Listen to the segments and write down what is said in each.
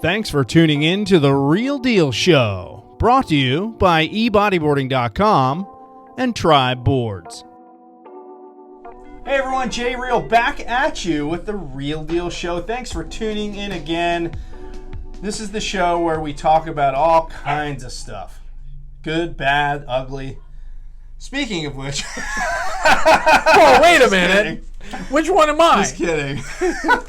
Thanks for tuning in to The Real Deal Show, brought to you by ebodyboarding.com and Tribe Boards. Hey everyone, Jay Reale back at you with The Real Deal Show. Thanks for tuning in again. This is the show where we talk about all kinds of stuff. Good, bad, ugly. Speaking of which... Whoa, wait a minute. Which one am I? Just kidding.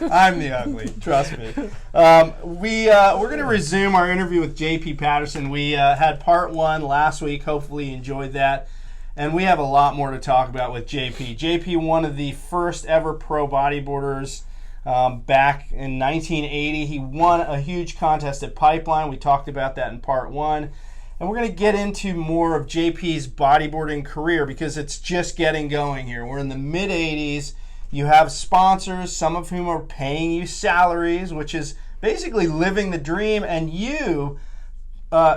I'm the ugly. Trust me. We're going to resume our interview with JP Patterson. We had part one last week. Hopefully you enjoyed that. And we have a lot more to talk about with JP. JP, one of the first ever pro bodyboarders back in 1980. He won a huge contest at Pipeline. We talked about that in part one. And we're going to get into more of JP's bodyboarding career because it's just getting going here. We're in the mid-'80s. You have sponsors, some of whom are paying you salaries, which is basically living the dream, and you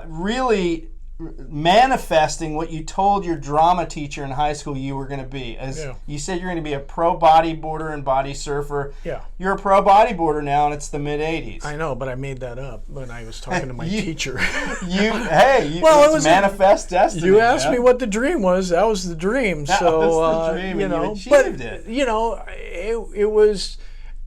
really manifesting what you told your drama teacher in high school you were going to be. You said you're going to be a pro bodyboarder and body surfer. Yeah. You're a pro bodyboarder now, and it's the mid-'80s. I know, but I made that up when I was talking to my teacher. Well, it was manifest destiny. You asked me what the dream was. That was the dream. That was the dream, and you achieved it. You know, it was...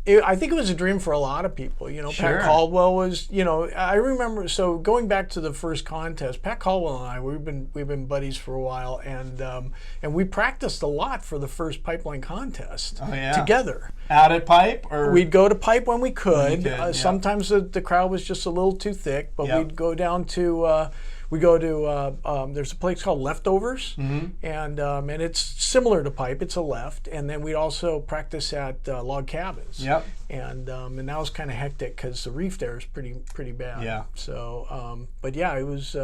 I think it was a dream for a lot of people. You know, Sure. Pat Caldwell was, you know, I remember, so going back to the first contest, Pat Caldwell and I, we've been buddies for a while, and we practiced a lot for the first Pipeline contest together. Out at Pipe? Or we'd go to Pipe when we could. Yep. Sometimes the crowd was just a little too thick, but we'd go down to... there's a place called Leftovers, and it's similar to Pipe. It's a left, and then we'd also practice at Log Cabins. Yep. And that was kind of hectic because the reef there is pretty bad. Yeah. So, but yeah, it was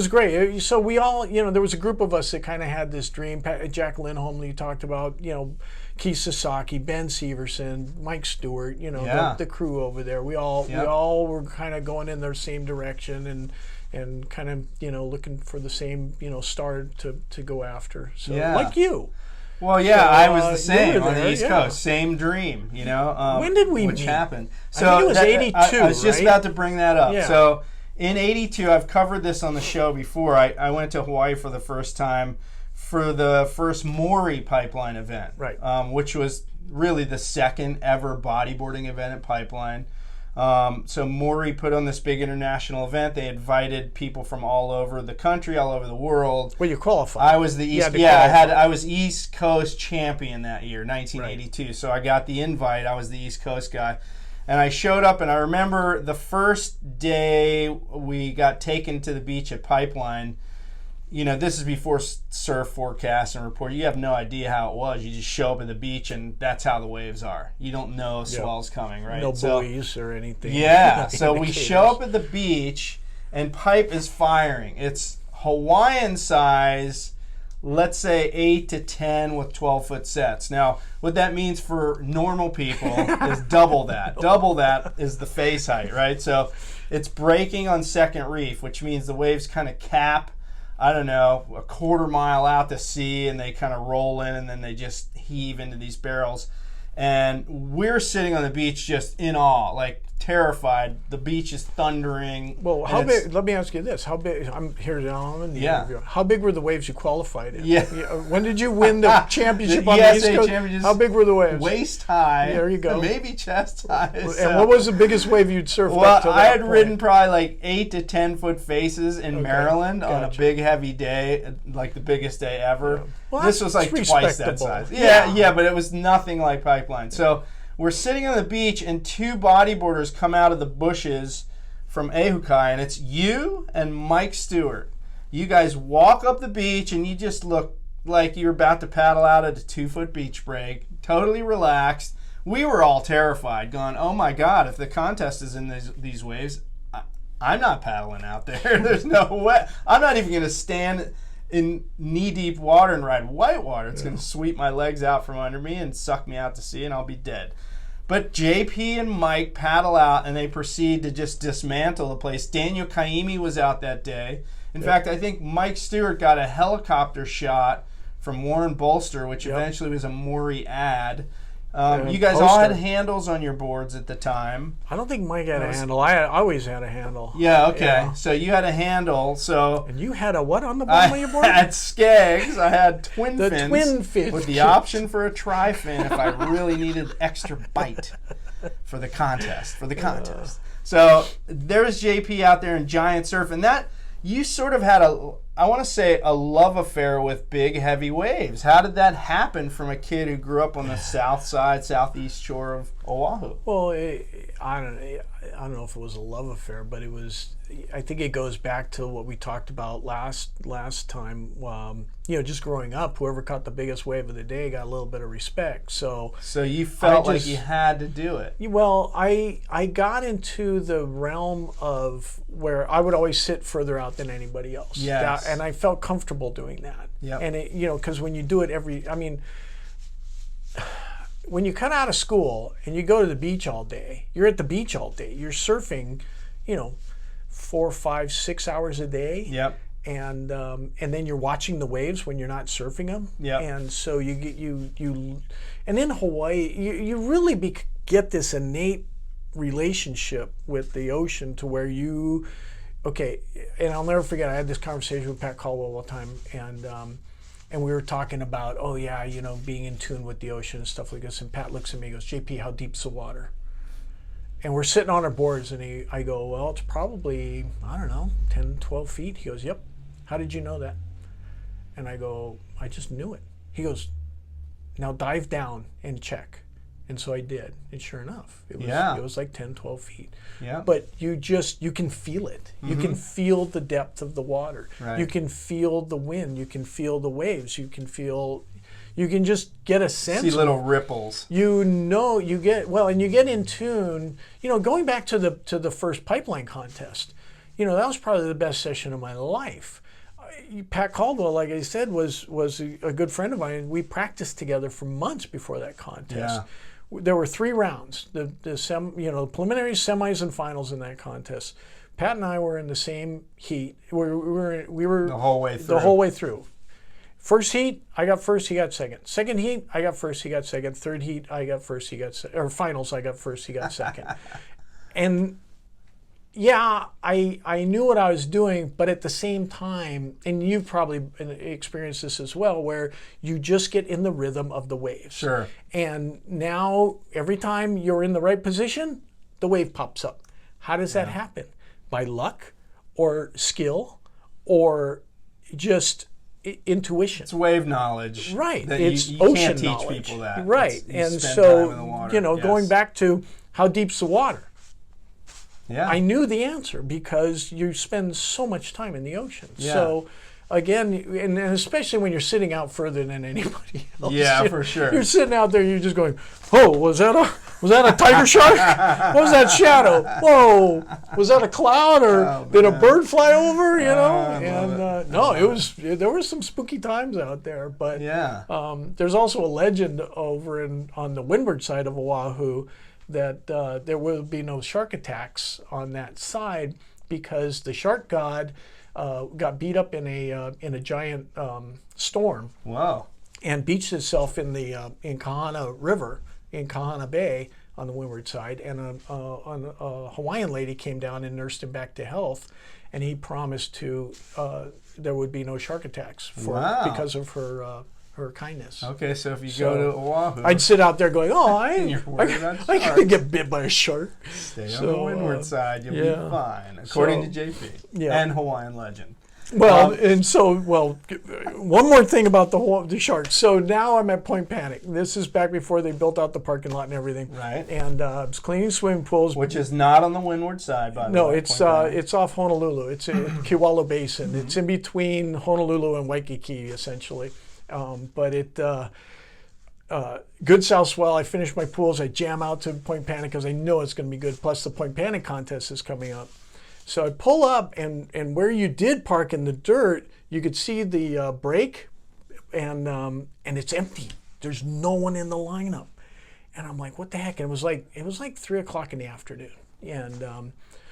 great. So we all, you know, there was a group of us that kind of had this dream. Jack Lindholm, you talked about, you know, Keith Sasaki, Ben Severson, Mike Stewart, you know, the crew over there. We all were kind of going in their same direction and kind of, you know, looking for the same, you know, star to go after. So like you. Well, yeah, so, I was the same on the East Coast. Same dream, you know. When did we meet? Which happened. So I think it was 82, I was just about to bring that up. Yeah. So in 82, I've covered this on the show before. I went to Hawaii for the first time for the first Maury Pipeline event, right? Which was really the second ever bodyboarding event at Pipeline. So Maury put on this big international event. They invited people from all over the country, all over the world. Well, you qualified. I was the East. I was East Coast champion that year, 1982. Right. So I got the invite. I was the East Coast guy. And I showed up, and I remember the first day we got taken to the beach at Pipeline. You know, this is before surf forecast and report. You have no idea how it was. You just show up at the beach, and that's how the waves are. You don't know swell's coming, right? No buoys or anything. Yeah, so we show up at the beach, and Pipe is firing. It's Hawaiian size, let's say 8 to 10 with 12-foot sets. Now, what that means for normal people is double that. Double that is the face height, right? So it's breaking on second reef, which means the waves kind of cap, I don't know, a quarter mile out to sea, and they kind of roll in, and then they just heave into these barrels. And we're sitting on the beach just in awe, like terrified. The beach is thundering. Well, how big? Let me ask you this: how big? I'm here now in the interview. How big were the waves you qualified in? Yeah. When did you win the championship on the East Coast? How big were the waves? Waist high. There you go. Maybe chest high. And what was the biggest wave you'd surfed well, up to that I had point? ridden probably like 8 to 10 foot faces in Maryland on a big heavy day, like the biggest day ever. Yeah. Well, this was like twice that size. Yeah, but it was nothing like Pipeline. So we're sitting on the beach, and two bodyboarders come out of the bushes from Ehukai, and it's you and Mike Stewart. You guys walk up the beach, and you just look like you're about to paddle out at a 2-foot beach break, totally relaxed. We were all terrified, going, oh my God, if the contest is in these waves, I'm not paddling out there. There's no way. I'm not even going to stand in knee-deep water and ride white water. It's going to sweep my legs out from under me and suck me out to sea, and I'll be dead. But JP and Mike paddle out, and they proceed to just dismantle the place. Daniel Kaimi was out that day. In fact, I think Mike Stewart got a helicopter shot from Warren Bolster, which eventually was a Maury ad. You guys all had handles on your boards at the time. I don't think Mike had a handle. I always had a handle. Yeah, okay. Yeah. So you had a handle. And you had a what on the bottom of your board? I had skegs. I had twin fins. The twin fin. With the option for a tri-fin if I really needed extra bite for the contest. So there's JP out there in giant surf. And that, you sort of had I want to say a love affair with big, heavy waves. How did that happen from a kid who grew up on the southeast shore of Oahu? Well, I don't know if it was a love affair, but it was. I think it goes back to what we talked about last time. Just growing up, whoever caught the biggest wave of the day got a little bit of respect. So you felt like you had to do it. Well, I got into the realm of where I would always sit further out than anybody else. Yes. And I felt comfortable doing that. Yep. And because when you do it when you come out of school and you go to the beach all day, you're at the beach all day. You're surfing, 4, 5, 6 hours a day. Yep. And then you're watching the waves when you're not surfing them. Yep. And so and in Hawaii, you really get this innate relationship with the ocean to where and I'll never forget, I had this conversation with Pat Caldwell one time, and we were talking about, being in tune with the ocean and stuff like this. And Pat looks at me and goes, JP, how deep's the water? And we're sitting on our boards, and I go, well, it's probably, 10, 12 feet. He goes, yep. How did you know that? And I go, I just knew it. He goes, now dive down and check. And so I did. And sure enough, it was like 10, 12 feet. Yeah. But you can feel it. Mm-hmm. You can feel the depth of the water. Right. You can feel the wind. You can feel the waves. You can just get a sense. See little ripples. You get in tune. Going back to the first pipeline contest, that was probably the best session of my life. Pat Caldwell, like I said, was a good friend of mine. We practiced together for months before that contest. Yeah. There were 3 rounds, the preliminaries, semis, and finals in that contest. Pat and I were in the same heat. We were the whole way through. First heat, I got first, he got second. Second heat, I got first, he got second. Third heat, I got first, he got second. Or finals, I got first, he got second. And I knew what I was doing, but at the same time, and you've probably experienced this as well, where you just get in the rhythm of the waves. Sure. And now, every time you're in the right position, the wave pops up. How does that happen? By luck, or skill, or just intuition? It's wave knowledge. Right. That it's you ocean can't teach knowledge. people that. Right. And so, going back to how deep's the water? Yeah. I knew the answer because you spend so much time in the ocean. Yeah. So again, and especially when you're sitting out further than anybody else. Yeah, for sure. You're sitting out there, you're just going, "Oh, was that a tiger shark? What was that shadow? Whoa, was that a cloud, or did a bird fly over?" There were some spooky times out there. But there's also a legend over on the windward side of Oahu that there will be no shark attacks on that side because the shark god got beat up in a giant storm. Wow! And beached itself in Kahana River in Kahana Bay on the windward side, and a Hawaiian lady came down and nursed him back to health, and he promised there would be no shark attacks because of her kindness. Okay, so if you go to Oahu, I'd sit out there going, I could get bit by a shark. Stay on the windward side, you'll be fine, according to JP and Hawaiian legend. Well, one more thing about the sharks. So now I'm at Point Panic. This is back before they built out the parking lot and everything. Right. And I was cleaning swimming pools. Which is not on the windward side, by the way. No, it's off Honolulu. It's in Kewalo Basin. Mm-hmm. It's in between Honolulu and Waikiki, essentially. Good south swell. I finish my pools. I jam out to Point Panic because I know it's going to be good. Plus, the Point Panic contest is coming up. So I pull up, and where you did park in the dirt, you could see the break, and it's empty. There's no one in the lineup, and I'm like, what the heck? And it was like 3:00 in the afternoon, and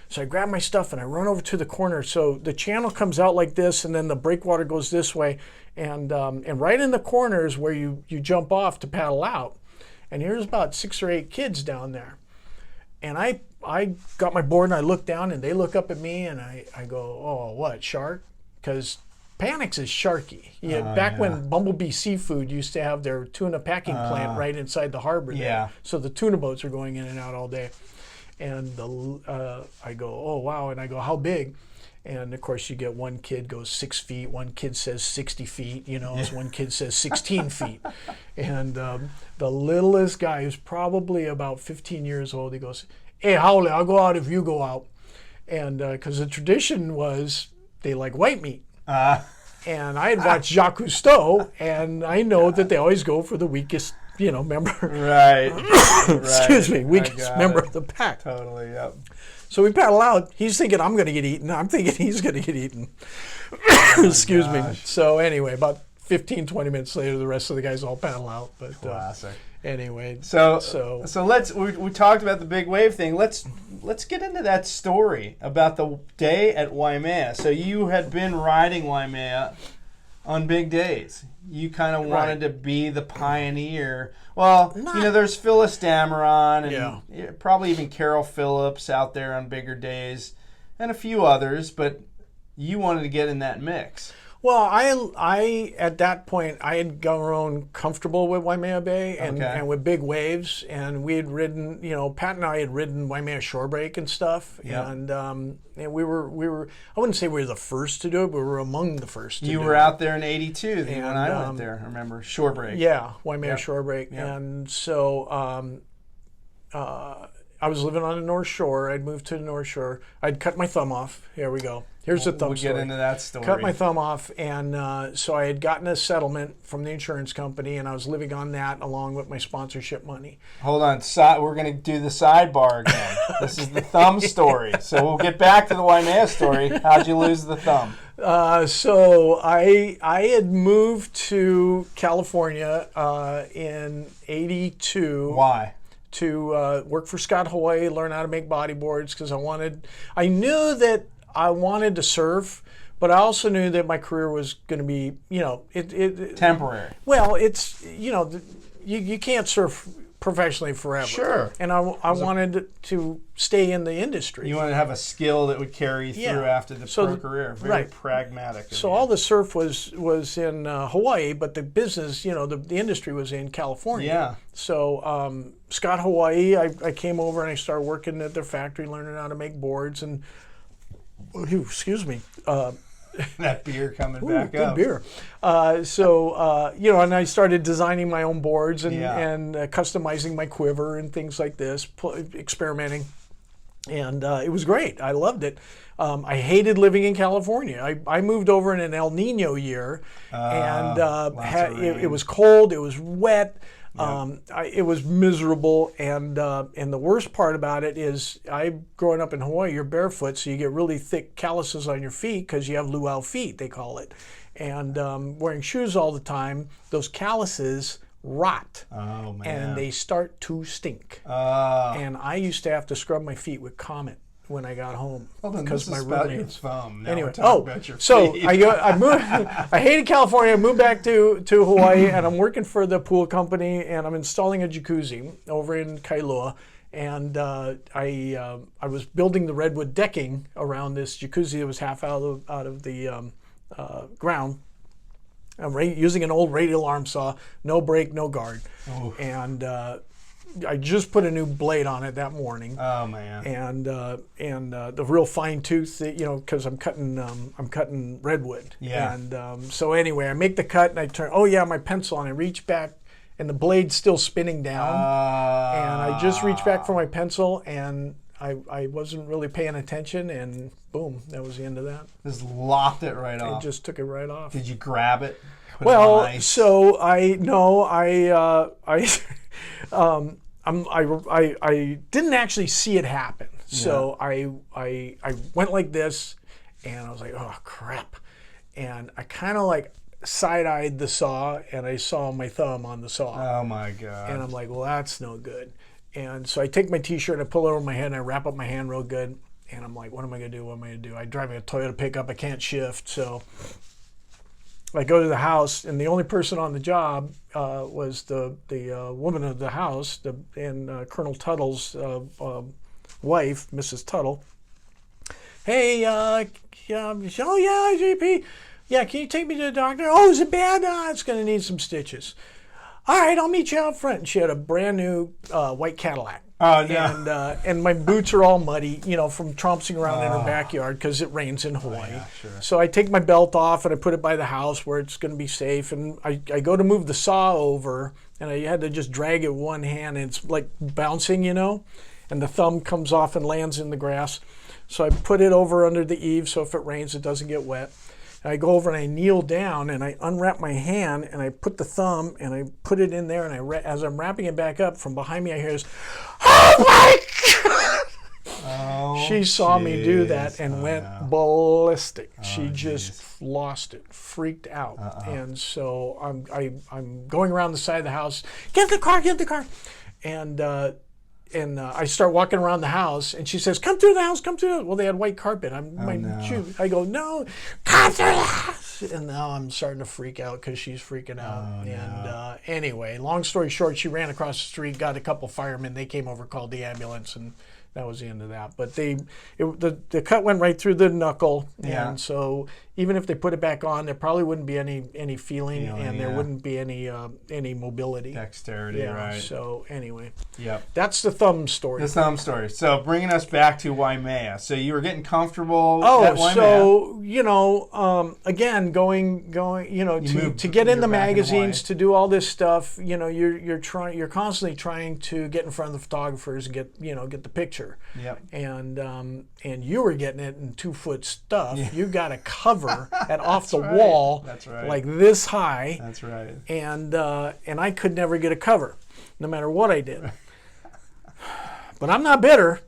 so I grab my stuff and I run over to the corner. So the channel comes out like this, and then the breakwater goes this way, and right in the corner is where you jump off to paddle out. and here's about 6 or 8 kids down there. And I got my board and I look down and they look up at me and I go, oh, what, shark? Because Panics is sharky. Back when Bumblebee Seafood used to have their tuna packing plant right inside the harbor there. So the tuna boats are going in and out all day. And I go, oh, wow. And I go, how big? And of course, you get one kid goes 6 feet, one kid says 60 feet, one kid says 16 feet. And the littlest guy, who's probably about 15 years old, he goes, hey, Howley, I'll go out if you go out. And because the tradition was they like white meat. And I had watched Jacques Cousteau, and I know that they always go for the weakest, member. Right. Excuse me, weakest member of the pack. Totally, yep. So we paddle out. He's thinking I'm going to get eaten. I'm thinking he's going to get eaten. Excuse me. So anyway, about 15, 20 minutes later, the rest of the guys all paddle out. But classic. Anyway, so we talked about the big wave thing. Let's get into that story about the day at Waimea. So you had been riding Waimea on big days. You kind of wanted to be the pioneer. Well, there's Phyllis Dameron and probably even Carol Phillips out there on bigger days, and a few others. But you wanted to get in that mix. Well, I at that point I had grown comfortable with Waimea Bay and with big waves, and we had ridden, Pat and I had ridden Waimea Shorebreak and stuff, and we were I wouldn't say we were the first to do it, but we were among the first to do it. You were out there in '82 when I went there. I remember Shorebreak. Yeah, Waimea Shorebreak, and so I was living on the North Shore. I'd moved to the North Shore. I'd cut my thumb off. Here we go. Here's the thumb story. We'll get into that story. Cut my thumb off, and so I had gotten a settlement from the insurance company, and I was living on that along with my sponsorship money. Hold on. We're going to do the sidebar again. This is the thumb story. So we'll get back to the Waimea story. How'd you lose the thumb? So I had moved to California in '82. Why? To work for Scott Hawaii, learn how to make bodyboards, because I knew that I wanted to surf, but I also knew that my career was going to be, temporary. Well, it's, you can't surf professionally forever. Sure. And I wanted to stay in the industry. You wanted to have a skill that would carry you through after the pro career. Very pragmatic. So all the surf was in Hawaii, but the business, the industry was in California. Yeah. So Scott Hawaii, I came over and I started working at their factory, learning how to make boards, and excuse me. That beer coming back good up. Beer. And I started designing my own boards and customizing my quiver and things like this, experimenting. And it was great. I loved it. I hated living in California. I moved over in an El Nino year, and it was cold, it was wet. It was miserable, and the worst part about it is, growing up in Hawaii, you're barefoot, so you get really thick calluses on your feet because you have luau feet, they call it. And wearing shoes all the time, those calluses rot. Oh, man. And they start to stink. And I used to have to scrub my feet with Comet when I got home, because my roommates. Anyway, about your feet. I moved. I hated California. I moved back to Hawaii, and I'm working for the pool company, and I'm installing a jacuzzi over in Kailua. And I was building the redwood decking around this jacuzzi that was half out of the ground. I'm using an old radial arm saw, no brake, no guard, and I just put a new blade on it that morning. Oh man! And the real fine tooth, because I'm cutting redwood. Yeah. And so anyway, I make the cut and I turn. Oh yeah, my pencil, and I reach back, and the blade's still spinning down. And I just reached back for my pencil, and I wasn't really paying attention, and boom, that was the end of that. Just lopped it right off. I just took it right off. Did you grab it? So I didn't actually see it happen. So I went like this, and I was like, oh crap, and I kind of like side-eyed the saw, and I saw my thumb on the saw. Oh my god! And I'm like, well, that's no good. And so I take my t-shirt, I pull it over my head, and I wrap up my hand real good, and I'm like, what am I gonna do? I drive a Toyota pickup, I can't shift, so I go to the house, and the only person on the job was the woman of the house, and Colonel Tuttle's wife, Mrs. Tuttle. Hey, oh yeah, JP. Yeah, can you take me to the doctor? Oh, is it bad? It's going to need some stitches. All right, I'll meet you out front. And she had a brand new white Cadillac. Oh, no. And my boots are all muddy, from trompsing around in her backyard because it rains in Hawaii. Yeah, sure. So I take my belt off and I put it by the house where it's going to be safe. And I go to move the saw over, and I had to just drag it with one hand, and it's like bouncing, and the thumb comes off and lands in the grass. So I put it over under the eave so if it rains, it doesn't get wet. And I go over and I kneel down and I unwrap my hand and I put the thumb and I put it in there, and as I'm wrapping it back up, from behind me I hear this, "Oh my God!" Oh, she saw me do that and went ballistic. She just geez. lost it, freaked out. And so I'm going around the side of the house, get in the car. And I start walking around the house, and she says, "Come through the house, come through." Well, they had white carpet. I go, "No, come through the house." And now I'm starting to freak out because she's freaking out. Anyway, long story short, she ran across the street, got a couple firemen. They came over, called the ambulance, and that was the end of that. But the cut went right through the knuckle, and so even if they put it back on, there probably wouldn't be any feeling, and there wouldn't be any mobility, dexterity, right? So anyway, that's the thumb story. The thumb story. So bringing us back to Waimea. So you were getting comfortable at Waimea. So again, going, to get in the magazines, to do all this stuff. You're constantly trying to get in front of the photographers and get the picture. Yep. And you were getting it in 2-foot stuff. Yeah. You got a cover off the right. wall, That's right. like this high. That's right. And I could never get a cover, no matter what I did. But I'm not bitter.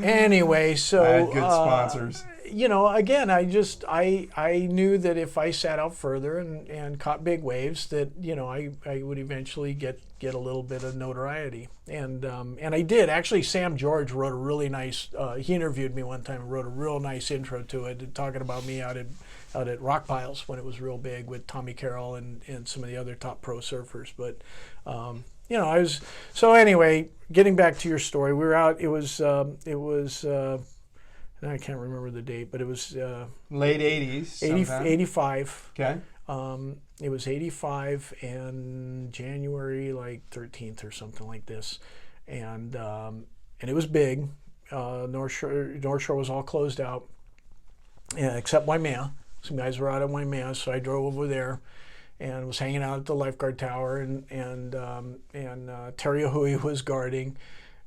Anyway, so I had good sponsors. Again, I knew that if I sat out further and caught big waves, that I would eventually get a little bit of notoriety, and I did. Actually, Sam George wrote a really nice. He interviewed me one time and wrote a real nice intro to it, talking about me out at Rock Piles when it was real big with Tommy Carroll and some of the other top pro surfers. But I was so anyway. Getting back to your story, we were out. It was. I can't remember the date, but it was late 80s. 85. Okay. It was 85 and January 13th or something like this, and it was big. North Shore was all closed out, except Waimea. Some guys were out at Waimea, so I drove over there and was hanging out at the lifeguard tower, and Terry Ahui was guarding.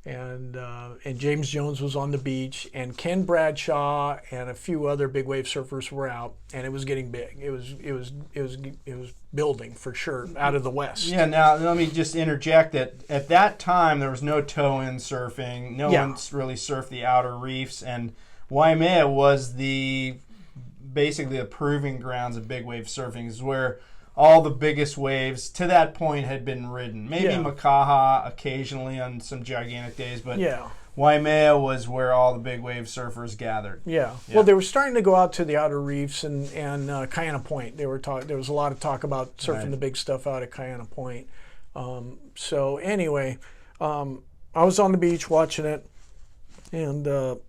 And James Jones was on the beach, and Ken Bradshaw and a few other big wave surfers were out, and it was getting big. It was building for sure out of the west. Yeah. Now let me just interject that at that time there was no toe-in surfing. No one really surfed the outer reefs, and Waimea was basically the proving grounds of big wave surfing. Is where all the biggest waves to that point had been ridden. Maybe Makaha occasionally on some gigantic days, but Waimea was where all the big wave surfers gathered. Yeah. Well, they were starting to go out to the outer reefs and Kayana Point. There was a lot of talk about surfing the big stuff out at Kayana Point. So anyway, I was on the beach watching it, and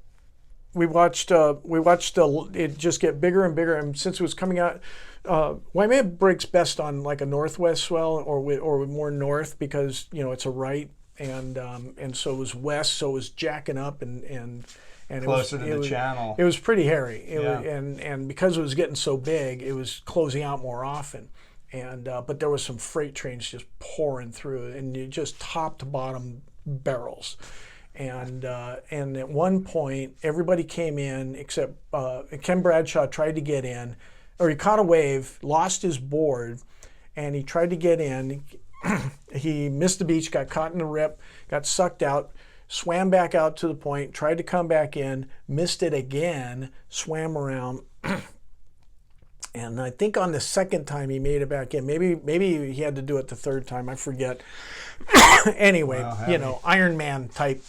we watched it just get bigger and bigger. And since it was coming out. Waimea breaks best on like a northwest swell or more north because it's a right, and so it was west, so it was jacking up and closer to the channel. It was pretty hairy, and because it was getting so big, it was closing out more often, and but there was some freight trains just pouring through, and just top to bottom barrels. And at one point, everybody came in except Ken Bradshaw tried to get in. Or he caught a wave, lost his board, and he tried to get in. He missed the beach, got caught in the rip, got sucked out, swam back out to the point, tried to come back in, missed it again, swam around. And I think on the second time he made it back in. Maybe he had to do it the third time, I forget. Anyway, Iron Man type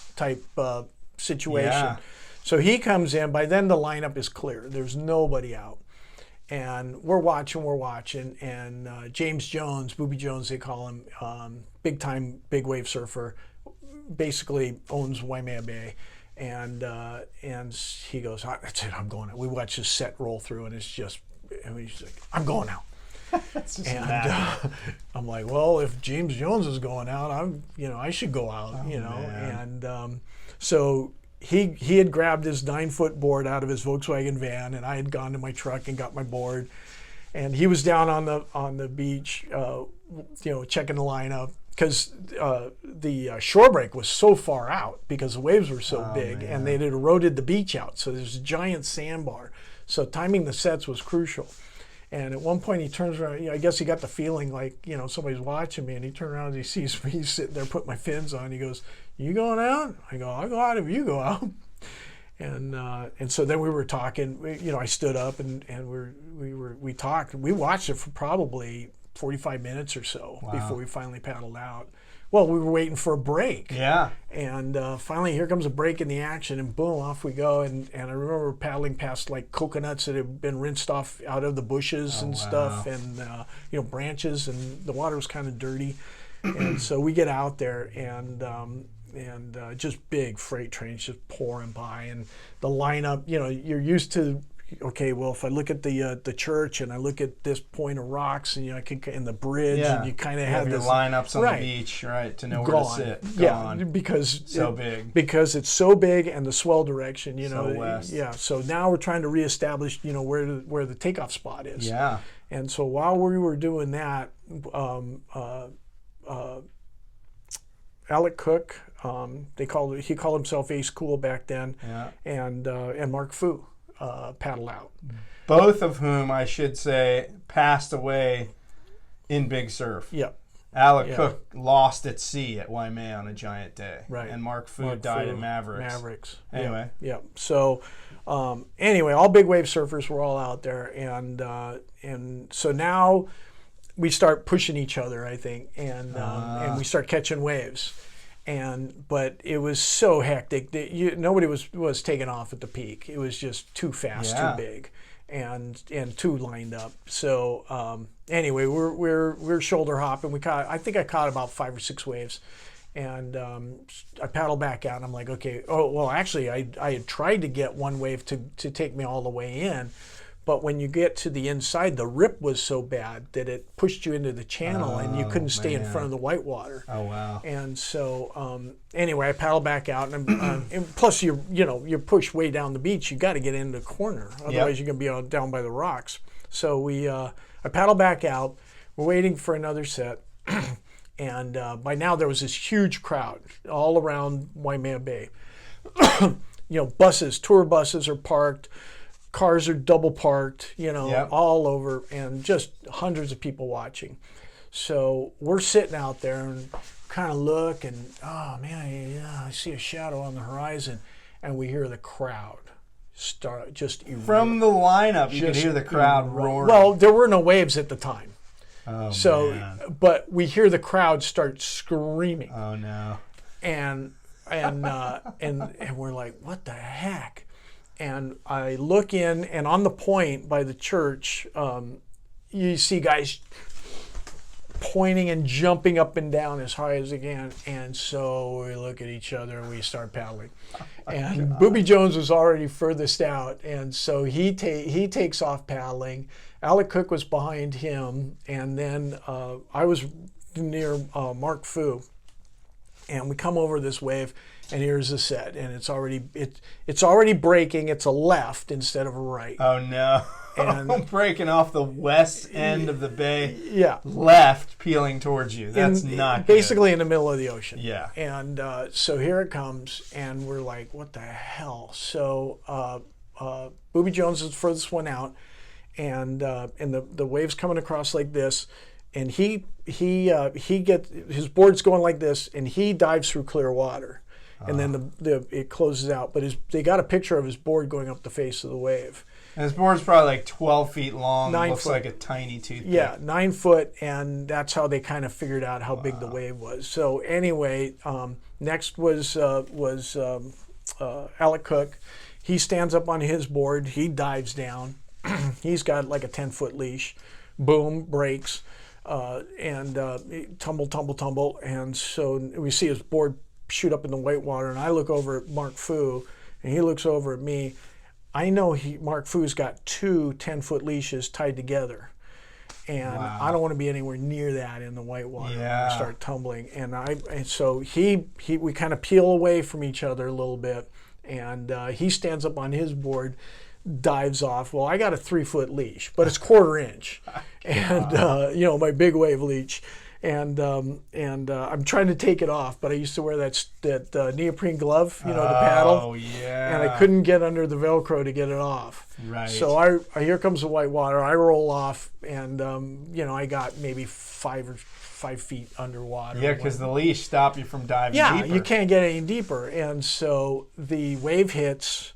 situation. Yeah. So he comes in. By then the lineup is clear. There's nobody out. And we're watching, and James Jones, Booby Jones, they call him, big time big wave surfer, basically owns Waimea Bay, and he goes, "That's it, I'm going out." We watch this set roll through, and it's just, he's like, "I'm going out." That's just And I'm like, well, if James Jones is going out, I should go out, Oh, man. And so he had grabbed his 9-foot board out of his Volkswagen van, and I had gone to my truck and got my board, and he was down on the beach, checking the lineup, because the shore break was so far out because the waves were so big, man. and they had eroded the beach out, so there's a giant sandbar. So timing the sets was crucial. And at one point he turns around, I guess he got the feeling like, somebody's watching me, and he turned around and he sees me sitting there putting my fins on. He goes, "You going out?" I go, "I'll go out if you go out." And so then we were talking, I stood up and we talked. We watched it for probably 45 minutes or so before we finally paddled out. Well, we were waiting for a break. Yeah. And finally, here comes a break in the action, and boom, off we go. And I remember paddling past like coconuts that had been rinsed off out of the bushes and stuff, and branches, and the water was kind of dirty. And so we get out there, and just big freight trains just pouring by, and the lineup. You're used to. Okay, well, if I look at the church and I look at this point of rocks, and I can in the bridge, and you kind of have your this lineups on the beach, right, to know where to sit. Gone. Because it's so big, and the swell direction, So west. Yeah. So now we're trying to reestablish, where the takeoff spot is. Yeah. And so while we were doing that, Alec Cook, he called himself Ace Cool back then, and Mark Fu. Paddle out. Both of whom, I should say, passed away in big surf. Yep. Alec Cook lost at sea at Waimea on a giant day. Right. And Mark Fu died in Mavericks. Anyway. Yep. So, anyway, all big wave surfers were all out there, and so now we start pushing each other, I think, and we start catching waves. But it was so hectic that nobody was taking off at the peak. It was just too fast, too big, and too lined up. So anyway, we're shoulder hopping. I think I caught about 5 or 6 waves, and I paddled back out. And I'm like, okay. Oh well, actually, I had tried to get one wave to take me all the way in. But when you get to the inside, the rip was so bad that it pushed you into the channel, and you couldn't stay in front of the whitewater. Oh wow! And so anyway, I paddled back out, and plus you're pushed way down the beach. You got to get in the corner, otherwise you're gonna be down by the rocks. So I paddled back out. We're waiting for another set, and by now there was this huge crowd all around Waimea Bay. Tour buses are parked. Cars are double parked, all over, and just hundreds of people watching. So we're sitting out there and kind of look, and oh man, I see a shadow on the horizon, and we hear the crowd start just from the lineup. You could hear the crowd roaring. Well, there were no waves at the time, man. But we hear the crowd start screaming. Oh no! And we're like, what the heck? And I look in, and on the point by the church, you see guys pointing and jumping up and down as high as they can. And so we look at each other and we start paddling. And Booby Jones was already furthest out, and so he takes off paddling. Alec Cook was behind him, and then I was near Mark Fu. And we come over this wave, and here's the set, and it's already breaking. It's a left instead of a right. Oh no! And I'm breaking off the west end of the bay. Yeah, left, peeling towards you. That's not basically good. In the middle of the ocean. Yeah. And so here it comes, and we're like, what the hell? So Booby Jones is the furthest one out, and the wave's coming across like this. And he gets his board's going like this, and he dives through clear water, and then it closes out. But they got a picture of his board going up the face of the wave. And his board's probably like 12 feet long. 9 looks foot. Like a tiny toothpick. Yeah, 9 foot, and that's how they kind of figured out how big the wave was. So anyway, next was Alec Cook. He stands up on his board. He dives down. He's got like a 10-foot leash. Boom, breaks, tumble. And so we see his board shoot up in the whitewater, and I look over at Mark Fu, and he looks over at me. I know Mark Fu's got two 10-foot leashes tied together. And I don't want to be anywhere near that in the whitewater when I start tumbling. And so we kind of peel away from each other a little bit, and he stands up on his board, dives off. Well, I got a 3-foot leash, but it's 1/4 inch, and my big wave leash. And I'm trying to take it off, but I used to wear that neoprene glove, to paddle. Oh yeah. And I couldn't get under the Velcro to get it off. Right. So here comes the white water. I roll off, and I got maybe 5 feet underwater. Yeah, because the leash stopped you from diving deeper. You can't get any deeper. And so the wave hits.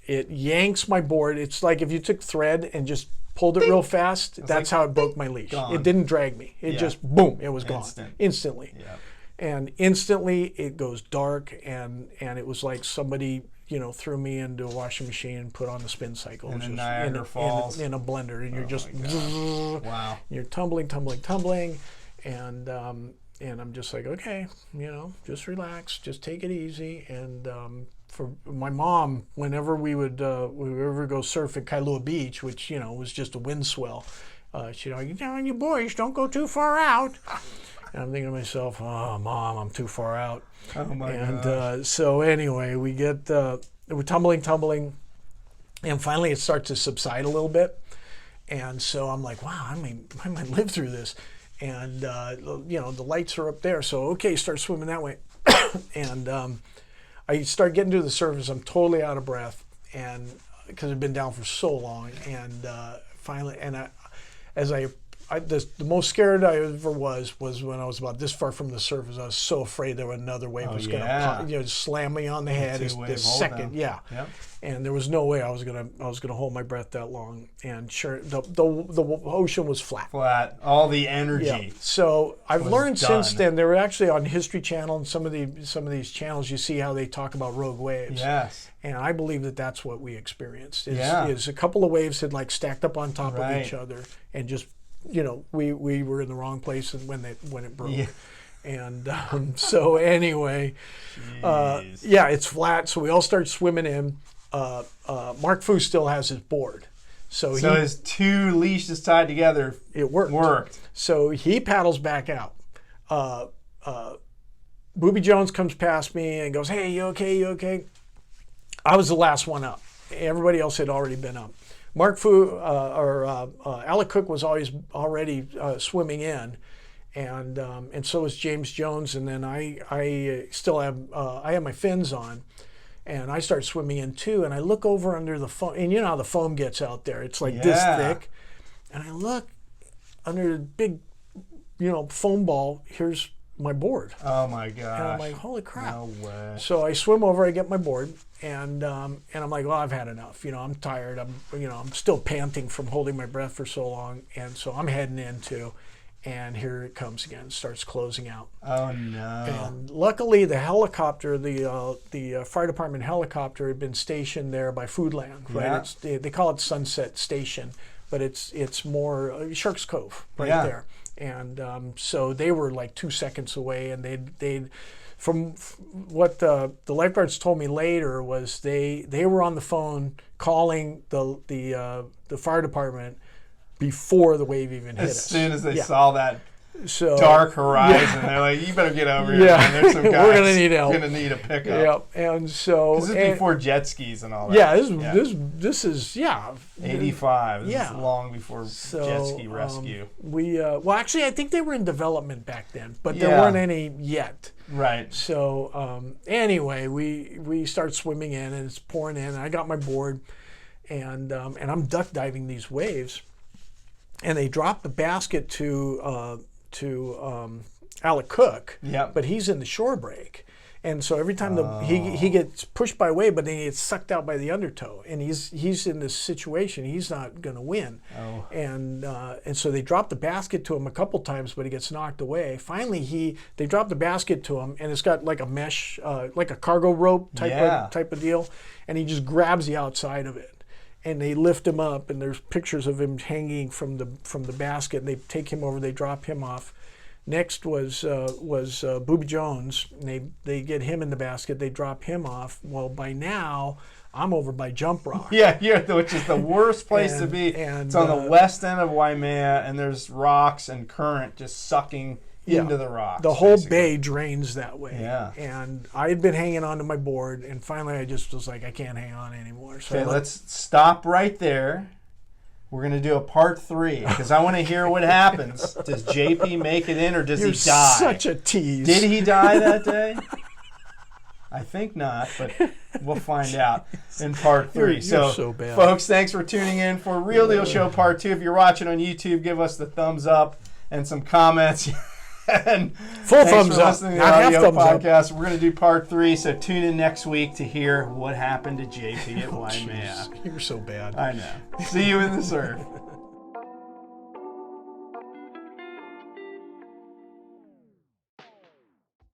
It yanks my board. It's like if you took thread and just pulled it real fast. That's how it broke my leash. Gone. It didn't drag me. It just, boom, it was gone. Instantly. Yeah. And instantly it goes dark, and it was like somebody, threw me into a washing machine and put on the spin cycle. And then Niagara Falls. In a blender. And you're just, wow. You're tumbling. And I'm just like, okay, just relax, just take it easy. And for my mom, whenever we would go surf at Kailua Beach, which was just a wind swell, she'd like, you boys don't go too far out. And I'm thinking to myself, oh, Mom, I'm too far out. Oh my god. And so anyway, we're tumbling, and finally it starts to subside a little bit. And so I'm like, wow, I might live through this. And the lights are up there, so okay, start swimming that way. And I start getting to the surface. I'm totally out of breath, and because I've been down for so long. And finally, the most scared I ever was when I was about this far from the surface. I was so afraid that another wave was going to slam me on the head. This second, Yep. And there was no way I was gonna hold my breath that long. And sure, the ocean was flat. All the energy. Yeah. So I've learned since then. They were actually on History Channel and some of these channels. You see how they talk about rogue waves. Yes. And I believe that that's what we experienced. Is a couple of waves had like stacked up on top of each other, and just we were in the wrong place when it broke. Yeah. And so anyway, it's flat. So we all start swimming in. Mark Fu still has his board. So his two leashes tied together. It worked. So he paddles back out. Booby Jones comes past me and goes, "Hey, you okay? I was the last one up. Everybody else had already been up. Mark Fu Alec Cook was already swimming in, and so was James Jones. And then I still have I have my fins on, and I start swimming in too. And I look over under the foam, and you know how the foam gets out there. It's like this thick, and I look under the big, foam ball. Here's my board. Oh my gosh. And I'm like, holy crap. No way. So I swim over, I get my board, and I'm like, well, I've had enough. I'm tired. I'm still panting from holding my breath for so long. And so I'm heading into, and here it comes again, starts closing out. Oh no. And luckily the helicopter, the fire department helicopter had been stationed there by Foodland, right? Yeah. They call it Sunset Station, but it's more Sharks Cove right there. And so they were like 2 seconds away, and they'd from what the lifeguards told me later was they were on the phone calling the fire department before the wave even hit us. As soon as they saw that dark horizon, they're like, "You better get over here. Yeah, there's some guys we're gonna need help. Gonna need a pickup." Yeah, and so this is before jet skis and all that. Yeah, this is 85. This is long before jet ski rescue. Well, actually, I think they were in development back then, but there weren't any yet. Right. So anyway, we start swimming in, and it's pouring in. And I got my board, and I'm duck diving these waves, and they drop the basket to Alec Cook. Yeah. But he's in the shore break. And so every time he gets pushed by a wave, but then he gets sucked out by the undertow, and he's in this situation. He's not going to win. Oh. And so they drop the basket to him a couple times, but he gets knocked away. Finally, they drop the basket to him, and it's got like a mesh, like a cargo rope type of deal, and he just grabs the outside of it. and they lift him up, and there's pictures of him hanging from the basket. And they take him over, they drop him off. Next was Booby Jones. And they get him in the basket, they drop him off. Well, by now, I'm over by Jump Rock. Yeah, which is the worst place to be. It's on the west end of Waimea, and there's rocks and current just sucking into the rocks. The whole bay drains that way. Yeah. And I had been hanging onto my board, and finally I just was like, I can't hang on anymore. So okay, let's stop right there. We're going to do a part 3 because I want to hear what happens. Does JP make it in, or does he die? Such a tease. Did he die that day? I think not, but we'll find out in part 3. You're so bad. Folks, thanks for tuning in for Real Deal Show Part 2. If you're watching on YouTube, give us the thumbs up and some comments. And full thumbs up, listening to the not half audio thumbs podcast. We're going to do part 3, so tune in next week to hear what happened to JP at Waimea. You're so bad. I know. See you in the surf.